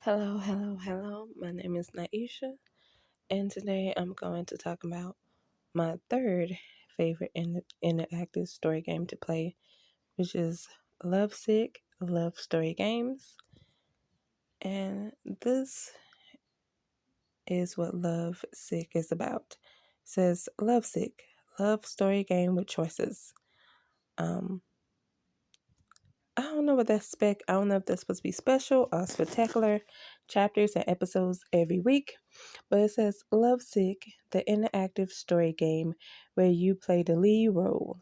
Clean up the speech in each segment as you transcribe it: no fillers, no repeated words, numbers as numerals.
Hello, hello, hello. My name is Naisha, and today I'm going to talk about my third favorite interactive story game to play, which is Lovesick Love Story Games. And this is what Lovesick is about. It says Lovesick, love story game with choices. Um, I don't know what that's spec. I don't know if that's supposed to be special or spectacular chapters and episodes every week. But it says Lovesick, the interactive story game where you play the lead role.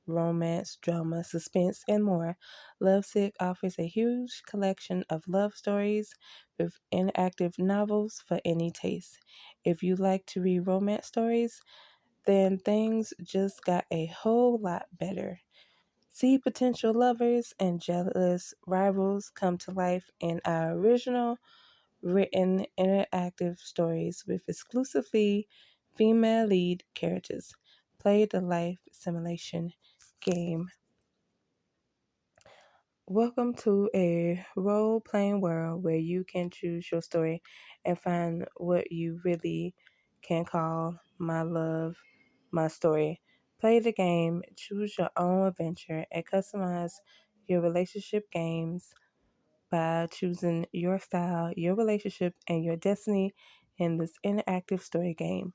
Romance, drama, suspense, and more. Lovesick offers a huge collection of love stories with interactive novels for any taste. If you like to read romance stories, then things just got a whole lot better. See potential lovers and jealous rivals come to life in our original written interactive stories with exclusively female lead characters. Play the life simulation game. Welcome to a role playing world where you can choose your story and find what you really can call my love, my story. Play the game, choose your own adventure, and customize your relationship games by choosing your style, your relationship, and your destiny in this interactive story game.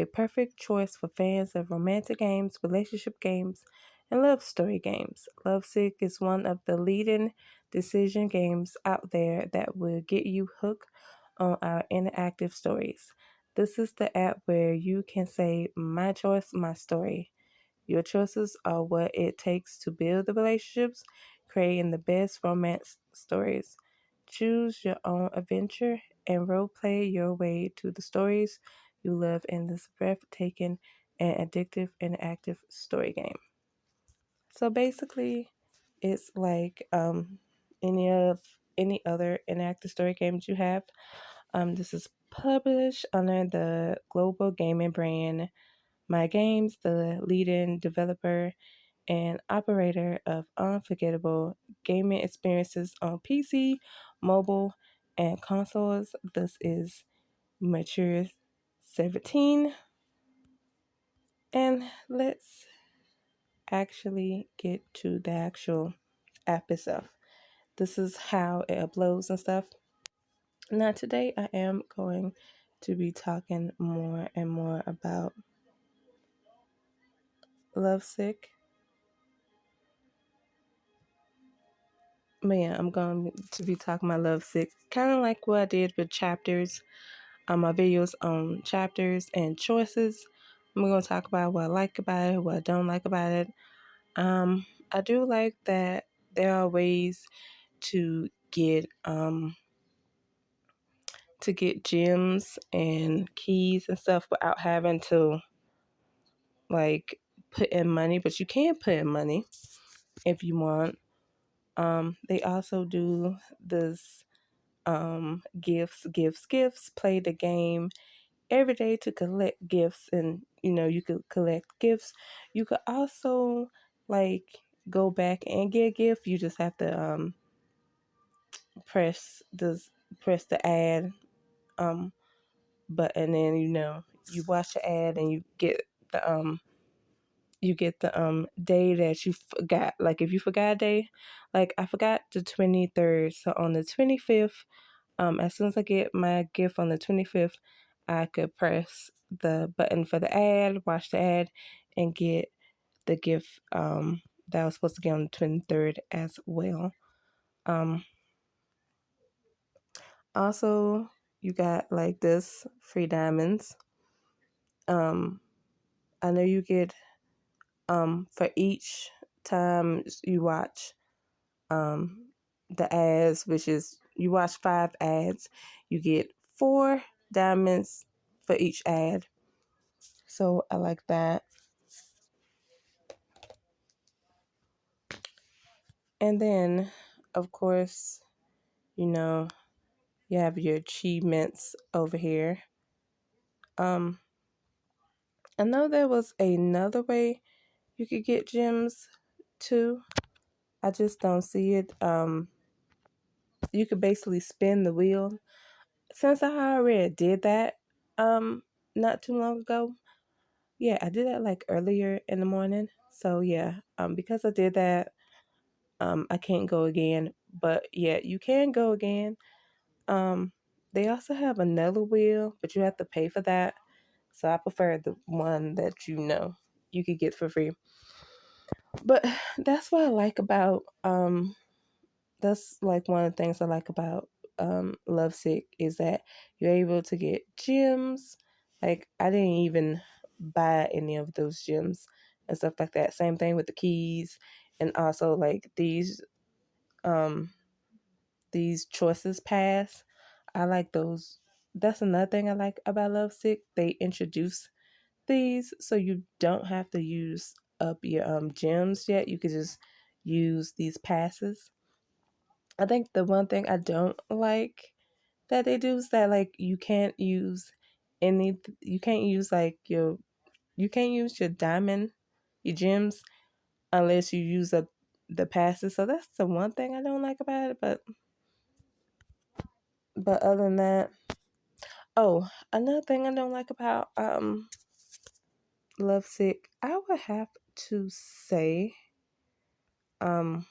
A perfect choice for fans of romantic games, relationship games, and love story games. Lovesick is one of the leading decision games out there that will get you hooked on our interactive stories. This is the app where you can say, my choice, my story. Your choices are what it takes to build the relationships, creating the best romance stories. Choose your own adventure and role play your way to the stories you love in this breathtaking and addictive interactive story game. So basically, it's like any other interactive story games you have. This is published under the global gaming brand My Games, the leading developer and operator of unforgettable gaming experiences on PC, mobile, and consoles. This is Mature 17. And let's actually get to the actual app itself. This is how it uploads and stuff. Now, today I am going to be talking more and more about Lovesick. But yeah, I'm going to be talking about Lovesick, kind of like what I did with chapters, my videos on chapters and choices. I'm going to talk about what I like about it, what I don't like about it. I do like that there are ways to get gems and keys and stuff without having to like put in money, but you can put in money if you want. They also do this gifts. Play the game every day to collect gifts, and you could collect gifts. You could also like go back and get a gift. You just have to press this press the ad button, and you watch the ad and you get the day that you forgot. Like if you forgot a day, like I forgot the 23rd, so on the 25th, as soon as I get my gift on the 25th, I could press the button for the ad, watch the ad, and get the gift that I was supposed to get on the 23rd as well. Um, Also, you got like this free diamonds. Um, I know you get for each time you watch um, the ads, which is you watch 5 ads, you get 4 diamonds for each ad. So I like that. And then, of course, you know, you have your achievements over here. Um, I know there was another way you could get gems too. I just don't see it you could basically spin the wheel. Since I already did that not too long ago, yeah, I did that like earlier in the morning. So yeah, because I did that, I can't go again. But yeah, you can go again. Um, they also have another wheel, but you have to pay for that. So I prefer the one that you could get for free. But that's what I like about that's like one of the things I like about Lovesick is that you're able to get gems. Like I didn't even buy any of those gems and stuff like that. Same thing with the keys and also like um these choices pass. I like those. That's another thing I like about Lovesick. They introduce these so you don't have to use up your gems yet. You could just use these passes. I think the one thing I don't like that they do is that like you can't use like you can't use your diamond, your gems unless you use up the passes. So that's the one thing I don't like about it. But other than that, oh, another thing I don't like about Lovesick, I would have to say um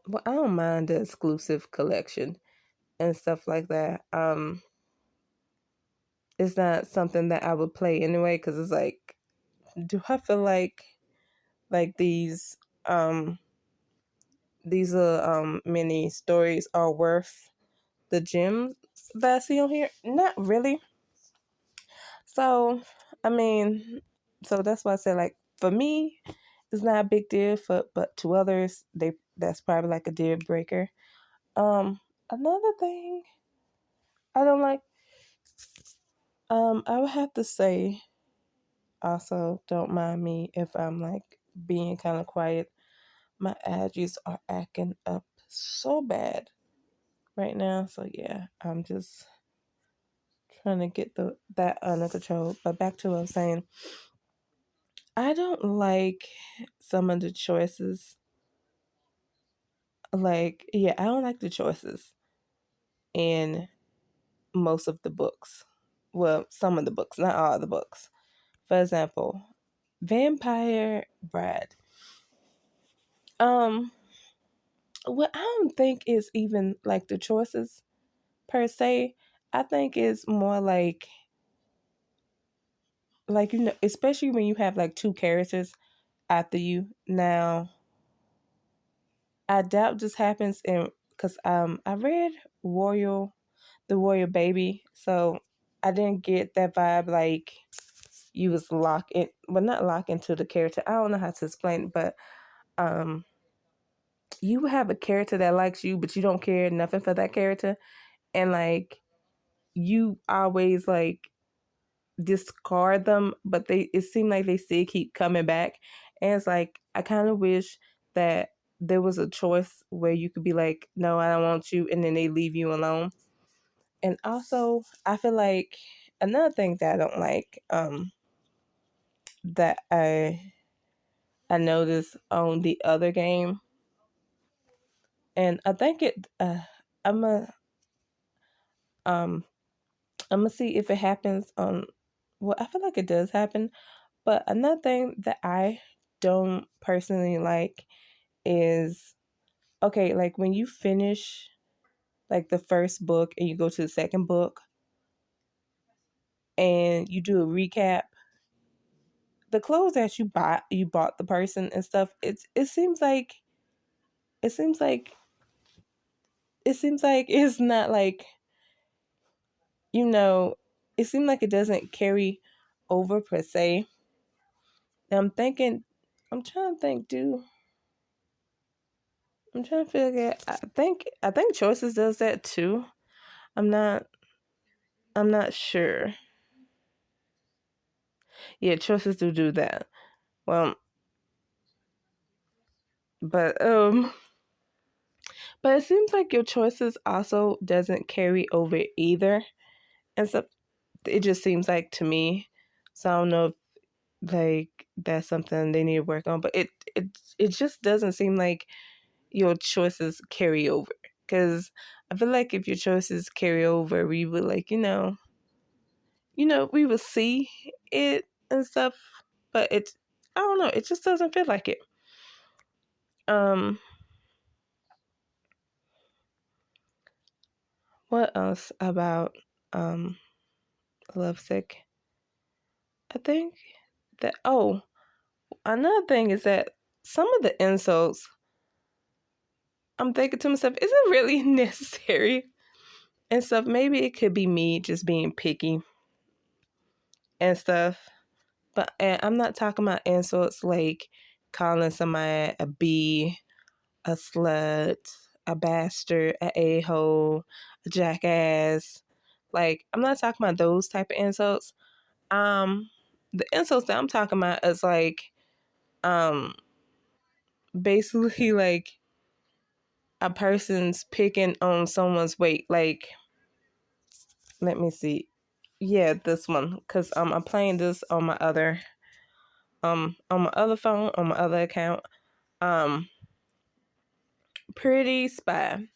well, I don't mind the exclusive collection and stuff like that. It's not something that I would play anyway because it's like, do I feel like these mini stories are worth the gems that I see on here? Not really. So I mean, so that's why I say like for me, it's not a big deal. But to others, that's probably like a deal breaker. Another thing I don't like, I would have to say also, don't mind me if I'm like being kind of quiet. My allergies are acting up so bad right now. So yeah, I'm just trying to get that under control. But back to what I was saying, I don't like some of the choices. Like, yeah, I don't like the choices in most of the books. Well, some of the books, not all the books. For example, Vampire Bride. Um, what I don't think is even like the choices per se. I think it's more like especially when you have like two characters after you. Now, I doubt this happens in because I read Royal the Royal Baby, so I didn't get that vibe like you was locked in, but not locked into the character. I don't know how to explain it, but um you have a character that likes you, but you don't care nothing for that character, and like you always like discard them, but it seemed like they still keep coming back. And it's like I kind of wish that there was a choice where you could be like, no, I don't want you, and then they leave you alone. And also, I feel like another thing that I don't like, that I noticed on the other game, and I think I'm a um I'm gonna see if it happens on. Well, I feel like it does happen, but another thing that I don't personally like is okay, like when you finish like the first book and you go to the second book and you do a recap, the clothes that you bought the person and stuff, it seems like it seems like it's not like, you know, it seems like it doesn't carry over per se. And I'm trying to think, I'm trying to figure out, I think Choices does that too. I'm not I'm not sure. Yeah, Choices do that. Well, but but it seems like your Choices also doesn't carry over either. And so it just seems like to me. So I don't know if like that's something they need to work on, but it just doesn't seem like your choices carry over. Because I feel like if your choices carry over, we would like, we would see it and stuff, but I don't know, it just doesn't feel like it. What else about Lovesick? I think that another thing is that some of the insults, I'm thinking to myself, is it really necessary and stuff? Maybe it could be me just being picky and stuff. But I'm not talking about insults like calling somebody a bee, a slut, a bastard, a a-hole, a jackass. Like, I'm not talking about those type of insults. The insults that I'm talking about is like, basically like a person's picking on someone's weight. Like, let me see. Yeah, this one, because I'm playing this on my other phone, on my other account. Pretty Spy,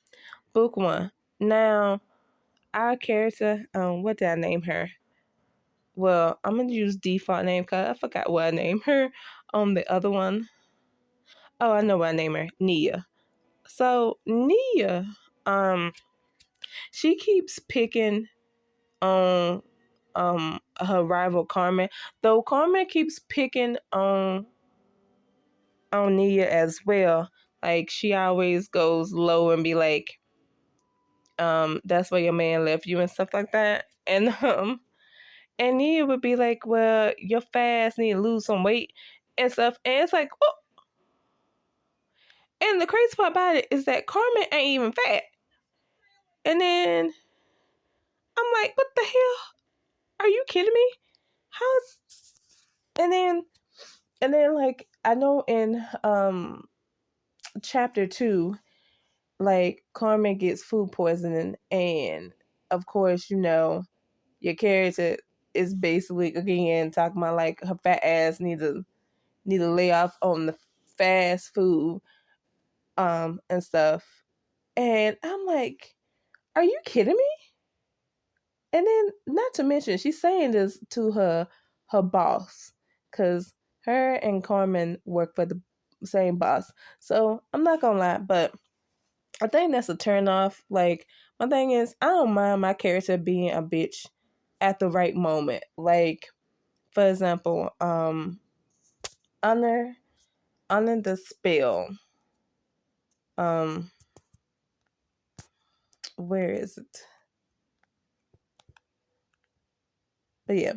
book 1. Now, our character, what did I name her? Well, I'm gonna use default name because I forgot what I named her on the other one. Oh, I know what I named her, Nia. So Nia, she keeps picking on her rival Carmen, though Carmen keeps picking on Nia as well. Like, she always goes low and be like, that's why your man left you and stuff like that. And Nia would be like, well, your fast need to lose some weight and stuff. And it's like, oh. And the crazy part about it is that Carmen ain't even fat. And then I'm like, what the hell? Are you kidding me? How's and then like, I know in chapter 2, like, Carmen gets food poisoning, and of course, your character is basically again talking about like her fat ass need to lay off on the fast food and stuff. And I'm like, are you kidding me? And then, not to mention, she's saying this to her boss, because her and Carmen work for the same boss. So I'm not gonna lie, but I think that's a turn off. Like, my thing is, I don't mind my character being a bitch at the right moment. Like, for example, under the spell. Where is it? But yeah,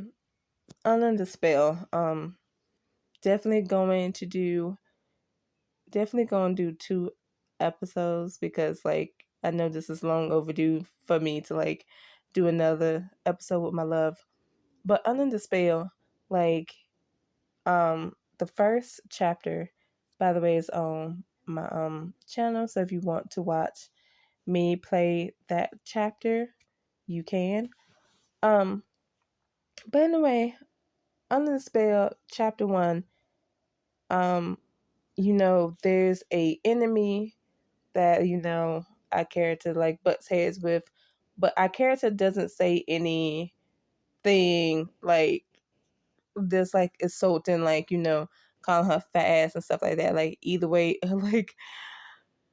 under the spell. Definitely going to do 2 episodes, because like, I know this is long overdue for me to like do another episode with my love. But under the spell, like, the first chapter, by the way, is on my channel. So if you want to watch me play that chapter, you can. But anyway, under the spell, chapter 1, there's a enemy that, our character like butts heads with, but our character doesn't say anything like this, like insulting, like, calling her fat ass and stuff like that. Like, either way, like,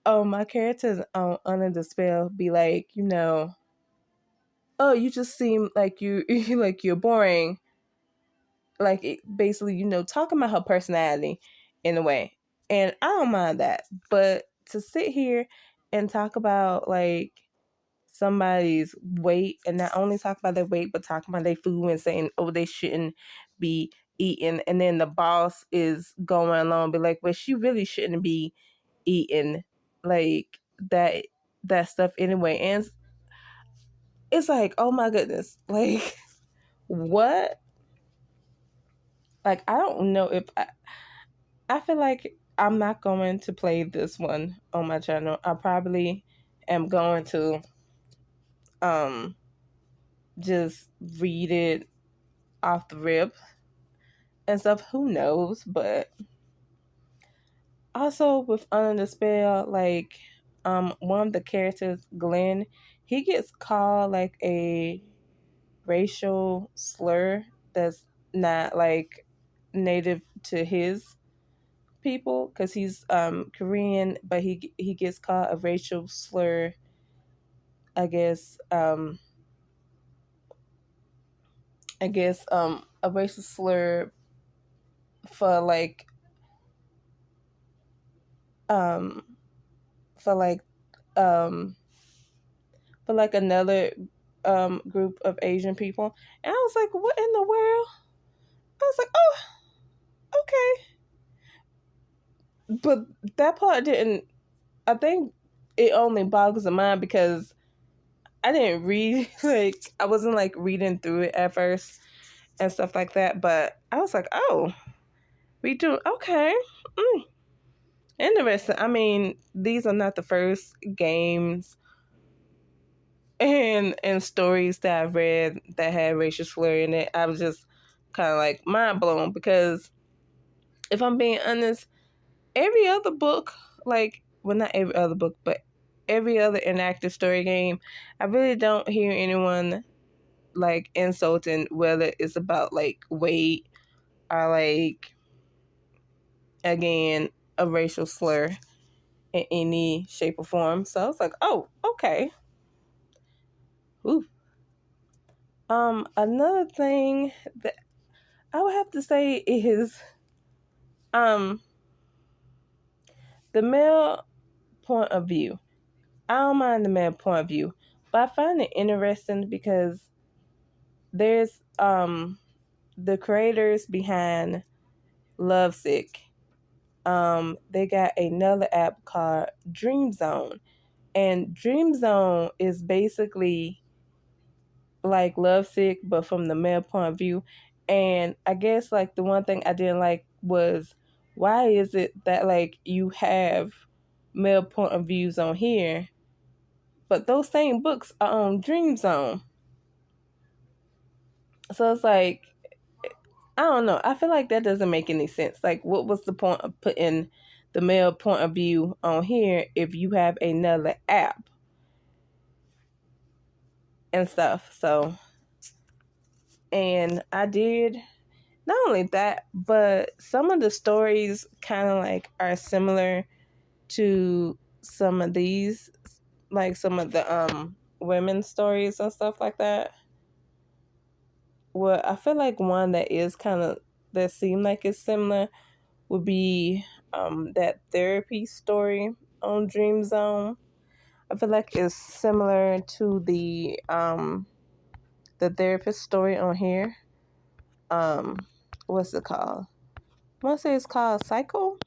my character under the spell be like, oh, you just seem like you like you're boring. Like, basically, talking about her personality in a way. And I don't mind that. But to sit here and talk about like somebody's weight, and not only talk about their weight, but talk about their food and saying, oh, they shouldn't be eating. And then the boss is going along and be like, well, she really shouldn't be eating like that stuff anyway. And it's like, oh my goodness, like, what? Like, I don't know if I feel like I'm not going to play this one on my channel. I probably am going to just read it off the rip and stuff. Who knows? But Also with Under the Spell, like one of the characters, Glenn, he gets called like a racial slur that's not like native to his people because he's Korean, but he gets called a racial slur. I guess a racial slur for um for like um for like another group of Asian people. And I was like, what in the world? I was like, oh, okay. But that part didn't, I think it only boggles the mind because I didn't read, like, I wasn't like reading through it at first and stuff like that. But I was like, oh, we do, okay. Mm, interesting. I mean, these are not the first games and stories that I've read that had racial slur in it. I was just kind of like mind blown because if I'm being honest, every other book, like, well, not every other book, but every other interactive story game, I really don't hear anyone like insulting, whether it's about like weight or like, again, a racial slur in any shape or form. So I was like, oh, okay. Ooh. Another thing that I would have to say is um the male point of view. I don't mind the male point of view, but I find it interesting because there's the creators behind Lovesick. They got another app called Dream Zone, and Dream Zone is basically like Lovesick, but from the male point of view. And I guess like the one thing I didn't like was why is it that like you have male point of views on here, but those same books are on Dream Zone. So it's like, I don't know. I feel like that doesn't make any sense. Like, what was the point of putting the male point of view on here if you have another app and stuff? So, and I did not only that, but some of the stories kind of like are similar to some of these, like some of the women's stories and stuff like that. Well, I feel like one that is kind of that seemed like it's similar would be that therapy story on Dream Zone. I feel like it's similar to the therapist story on here. Um, what's it called? I want to say it's called Psycho.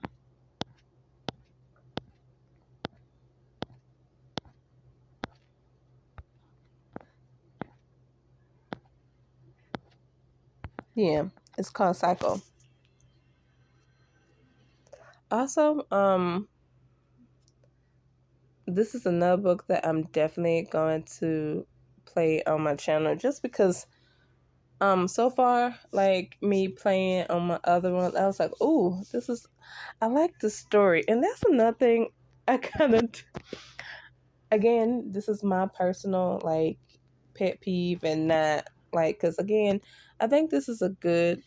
Yeah, it's called Psycho. Also, this is another book that I'm definitely going to play on my channel just because so far like me playing on my other one, I was like, "Ooh, this is I like the story." And that's another thing I kind of again, this is my personal like pet peeve and not like cuz again, I think this is a good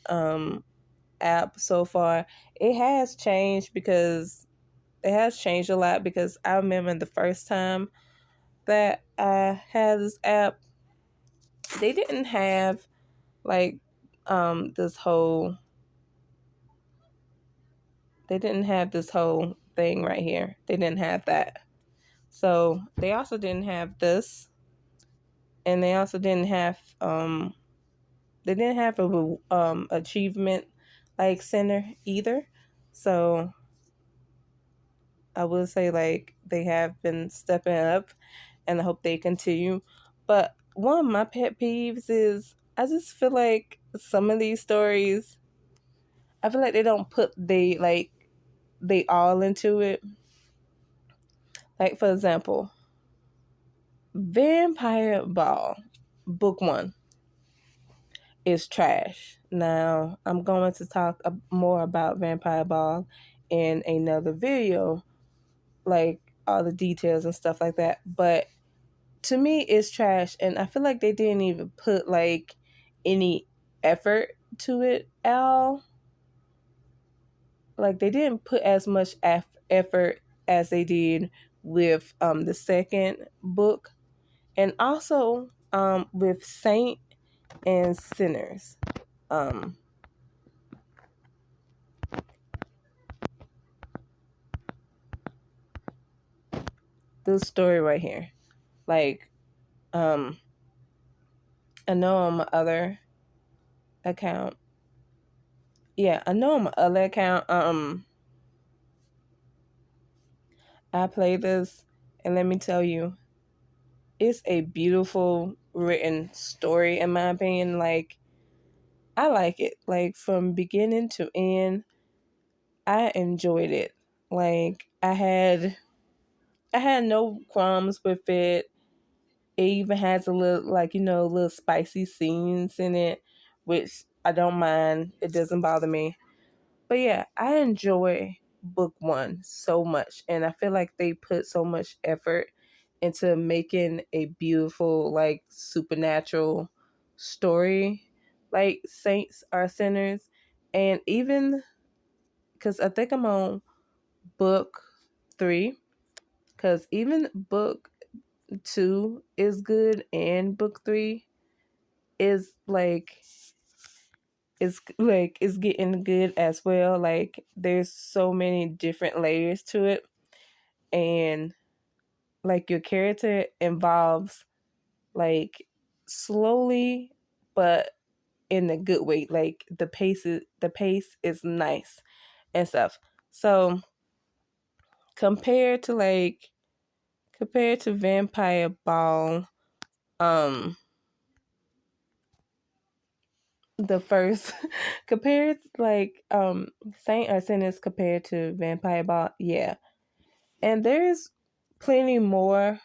app so far. It has changed because it has changed a lot because I remember the first time that I had this app, they didn't have like this whole they didn't have this whole thing right here. They didn't have that. So they also didn't have this, and they also didn't have they didn't have a achievement like center either. So I will say like they have been stepping up, and I hope they continue. But one of my pet peeves is I just feel like some of these stories, I feel like they don't put they all into it. Like for example, Vampire Ball, book one, is trash. Now I'm going to talk more about Vampire Ball in another video, like all the details and stuff like that. But to me, it's trash, and I feel like they didn't even put like any effort to it at all. Like they didn't put as much effort as they did with the second book, and also with Saint and Sinners. Um, this story right here, like I know on my other account, yeah, I know on my other account, I play this, and let me tell you, it's a beautiful written story in my opinion. Like I like it, like from beginning to end. I enjoyed it. Like I had no qualms with it. It even has a little, like, little spicy scenes in it, which I don't mind. It doesn't bother me. But yeah, I enjoy book one so much. And I feel like they put so much effort into making a beautiful, like, supernatural story. Like, saints are sinners. And even, because I think I'm on book three, because even book two is good, and book three is is getting good as well. Like there's so many different layers to it, and like your character evolves like slowly but in a good way. Like the pace is nice and stuff. So compared to Vampire Ball, um the first compared like Saint Arsenis compared to Vampire Ball, yeah. And there's plenty more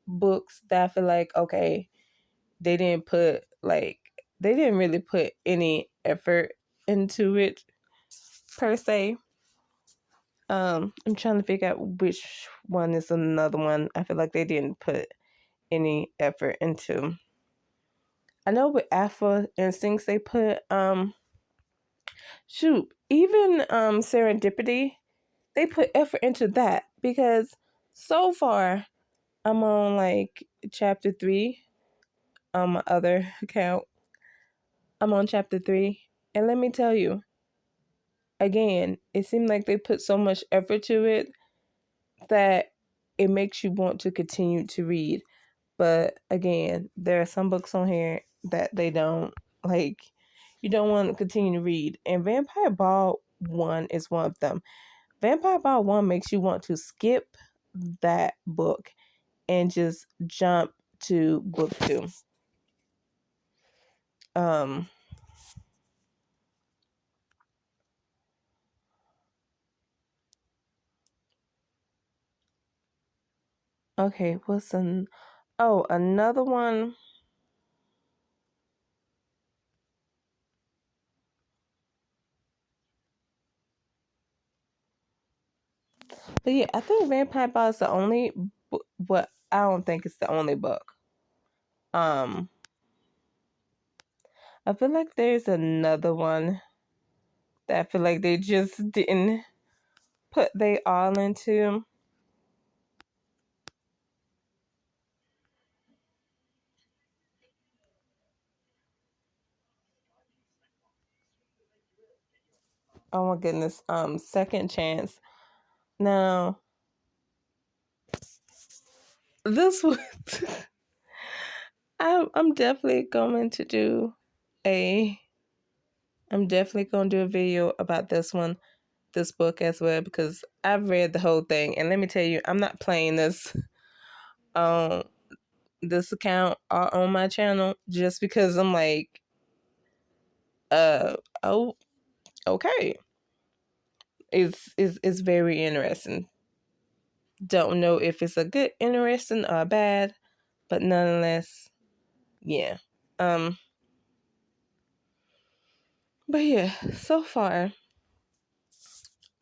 books that I feel like, okay, they didn't really put any effort into it per se. I'm trying to figure out which one is another one I feel like they didn't put any effort into. I know with Alpha Instincts they put even Serendipity, they put effort into that, because so far I'm on like chapter 3 on my other account. I'm on chapter 3, and let me tell you, again, it seemed like they put so much effort to it that it makes you want to continue to read. But again, there are some books on here that they don't, like, you don't want to continue to read. And Vampire Ball 1 is one of them. Vampire Ball 1 makes you want to skip that book and just jump to book 2. Um, okay, another one. But yeah, I think Vampire Ball is the only, but I don't think it's the only book. Um, I feel like there's another one that I feel like they just didn't put they all into. Oh my goodness. Second Chance. Now, this was I'm definitely going to do a I'm definitely going to do a video about this book as well, because I've read the whole thing, and let me tell you, I'm not playing this on this account or on my channel just because I'm like, oh, okay, it's very interesting. Don't know if it's a good interesting or bad, but nonetheless, yeah. Um, but yeah, so far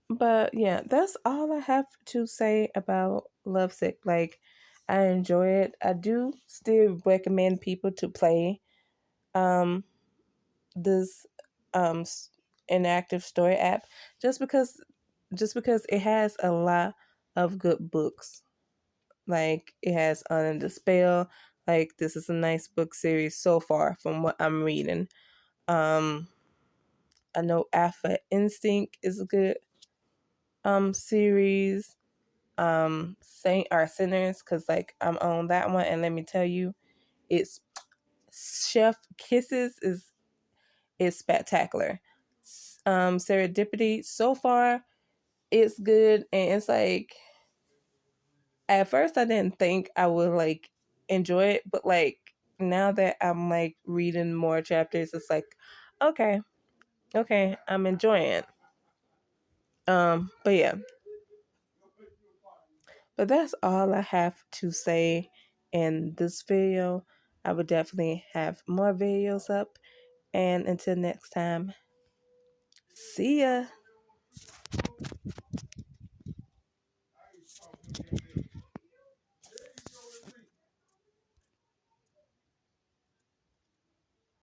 But yeah, that's all I have to say about Lovesick. Like, I enjoy it. I do still recommend people to play um this inactive story app just because it has a lot of good books. Like, it has Under the Spell. Like, this is a nice book series so far from what I'm reading. Um I know Alpha Instinct is a good series. Saint are Sinners, because like I'm on that one, and let me tell you, it's Chef Kisses is spectacular. Serendipity so far, it's good, and it's like, at first I didn't think I would like enjoy it, but like now that I'm like reading more chapters, it's like, okay, I'm enjoying it. But yeah, but that's all I have to say in this video. I would definitely have more videos up, and until next time, see ya.